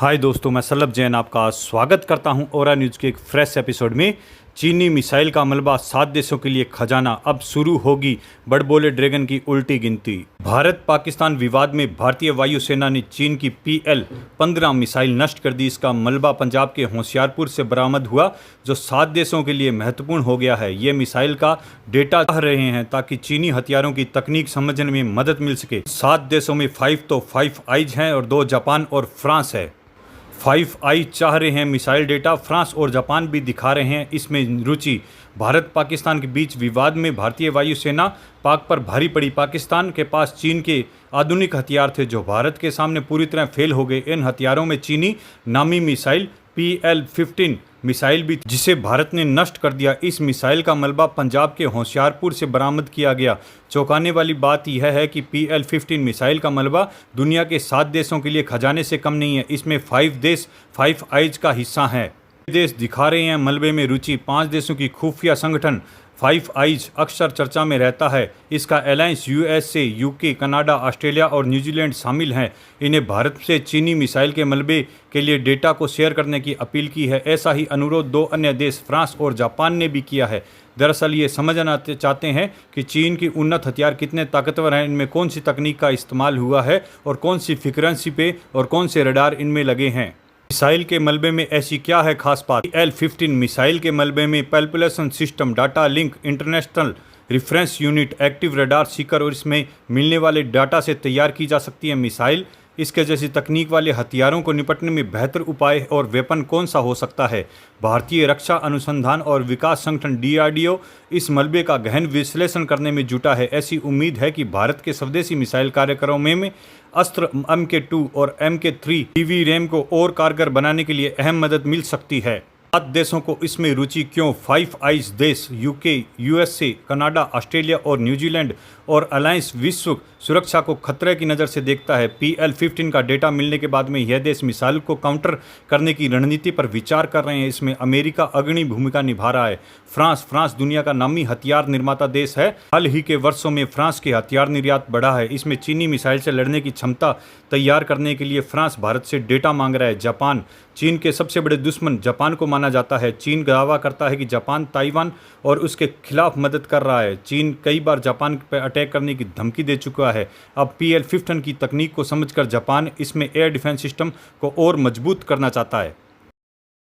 हाय दोस्तों, मैं सल्लभ जैन आपका स्वागत करता हूं ओरा न्यूज़ के एक फ्रेश एपिसोड में। चीनी मिसाइल का मलबा 7 देशों के लिए खजाना, अब शुरू होगी बड़बोले ड्रैगन की उल्टी गिनती। भारत पाकिस्तान विवाद में भारतीय वायुसेना ने चीन की PL-15 मिसाइल नष्ट कर दी। इसका मलबा पंजाब के होशियारपुर से बरामद हुआ, जो 7 देशों के लिए महत्वपूर्ण हो गया है। ये मिसाइल का डेटा चाह रहे हैं ताकि चीनी हथियारों की तकनीक समझने में मदद मिल सके। 7 देशों में 5 तो 5 आइज हैं और 2 जापान और फ्रांस है। 5 आई चाह रहे हैं मिसाइल डेटा, फ्रांस और जापान भी दिखा रहे हैं इसमें रुचि। भारत पाकिस्तान के बीच विवाद में भारतीय वायुसेना पाक पर भारी पड़ी। पाकिस्तान के पास चीन के आधुनिक हथियार थे जो भारत के सामने पूरी तरह फेल हो गए। इन हथियारों में चीनी नामी मिसाइल PL-15 मिसाइल भी, जिसे भारत ने नष्ट कर दिया। इस मिसाइल का मलबा पंजाब के होशियारपुर से बरामद किया गया। चौंकाने वाली बात यह है कि PL-15 मिसाइल का मलबा दुनिया के 7 देशों के लिए खजाने से कम नहीं है। इसमें 5 देश 5 आइज का हिस्सा हैं। देश दिखा रहे हैं मलबे में रुचि। 5 देशों की खुफिया संगठन 5 आइज अक्सर चर्चा में रहता है। इसका alliance USA, UK, Canada, Australia और न्यूजीलैंड शामिल हैं। इन्हें भारत से चीनी मिसाइल के मलबे के लिए डेटा को शेयर करने की अपील की है। ऐसा ही अनुरोध 2 अन्य देश फ्रांस और जापान ने भी किया है। दरअसल ये समझना चाहते हैं कि चीन की उन्नत हथियार कितने ताकतवर हैं, इनमें कौन सी तकनीक का इस्तेमाल हुआ है और कौन सी फ्रीक्वेंसी पे और कौन से रडार इनमें लगे हैं। मिसाइल के मलबे में ऐसी क्या है खास बात? PL-15 मिसाइल के मलबे में पैल्पुलेशन system, data link, international reference unit, active radar seeker और इसमें मिलने वाले डाटा से तैयार की जा सकती है मिसाइल। इसके जैसी तकनीक वाले हथियारों को निपटने में बेहतर उपाय और वेपन कौन सा हो सकता है? भारतीय रक्षा अनुसंधान और विकास संगठन DRDO इस मलबे का गहन विश्लेषण करने में जुटा है। ऐसी उम्मीद है कि भारत के स्वदेशी मिसाइल कार्यक्रमों में अस्त्र MK2 और MK3 DV-RAM को और कारगर बनाने के लिए अहम मदद मिल सकती है। 7 देशों को इसमें रुचि क्यों? 5 आइज देश UK, USA, कनाडा, ऑस्ट्रेलिया और न्यूजीलैंड और अलायंस विश्व सुरक्षा को खतरे की नज़र से देखता है। PL-15 का डेटा मिलने के बाद में यह देश मिसाइल को काउंटर करने की रणनीति पर विचार कर रहे हैं। इसमें अमेरिका अग्रणी भूमिका निभा रहा है। फ्रांस दुनिया का नामी हथियार निर्माता देश है। हाल ही के वर्षों में फ्रांस के हथियार निर्यात बढ़ा है। इसमें चीनी मिसाइल से लड़ने की क्षमता तैयार करने के लिए फ्रांस भारत से डेटा मांग रहा है। जापान, चीन के सबसे बड़े दुश्मन जापान को माना जाता है। चीन दावा करता है कि जापान ताइवान और उसके खिलाफ मदद कर रहा है। चीन कई बार जापान पर अटैक करने की धमकी दे चुका है। अब PL-15 की तकनीक को समझकर जापान इसमें एयर डिफेंस सिस्टम को और मजबूत करना चाहता है।